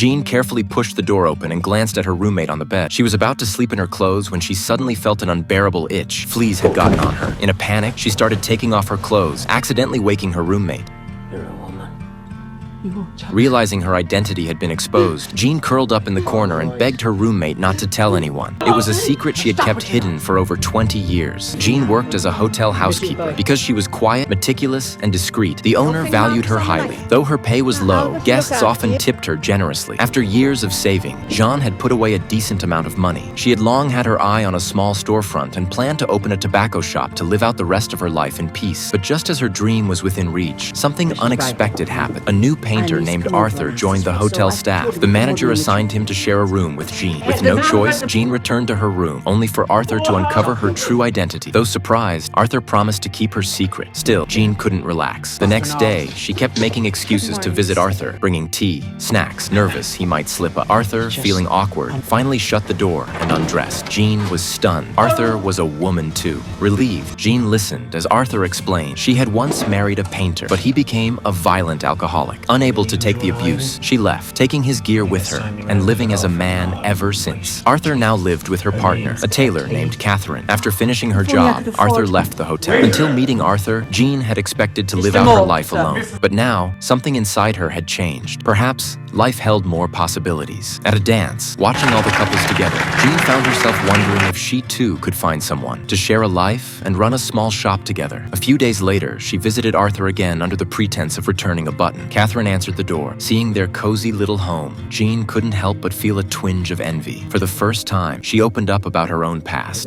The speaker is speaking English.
Jean carefully pushed the door open and glanced at her roommate on the bed. She was about to sleep in her clothes when she suddenly felt an unbearable itch. Fleas had gotten on her. In a panic, she started taking off her clothes, accidentally waking her roommate. Realizing her identity had been exposed, Jean curled up in the corner and begged her roommate not to tell anyone. It was a secret she had kept hidden for over 20 years. Jean worked as a hotel housekeeper. Because she was quiet, meticulous, and discreet, the owner valued her highly. Though her pay was low, guests often tipped her generously. After years of saving, Jean had put away a decent amount of money. She had long had her eye on a small storefront and planned to open a tobacco shop to live out the rest of her life in peace. But just as her dream was within reach, something unexpected happened. A new painter named Arthur joined the hotel staff. The manager assigned him to share a room with Jean. With no choice, Jean returned to her room, only for Arthur to uncover her true identity. Though surprised, Arthur promised to keep her secret. Still, Jean couldn't relax. The next day, she kept making excuses to visit Arthur, bringing tea, snacks, nervous he might slip up. Arthur, feeling awkward, finally shut the door and undressed. Jean was stunned. Arthur was a woman too. Relieved, Jean listened as Arthur explained she had once married a painter, but he became a violent alcoholic. Unable to take the abuse, she left, taking his gear with her and living as a man ever since. Arthur now lived with her partner, a tailor named Catherine. After finishing her job, Arthur left the hotel. Until meeting Arthur, Jean had expected to live out her life alone. But now, something inside her had changed. Perhaps life held more possibilities. At a dance, watching all the couples together, Jean found herself wondering if she too could find someone to share a life and run a small shop together. A few days later, she visited Arthur again under the pretense of returning a button. Catherine answered the door. Seeing their cozy little home, Jean couldn't help but feel a twinge of envy. For the first time, she opened up about her own past.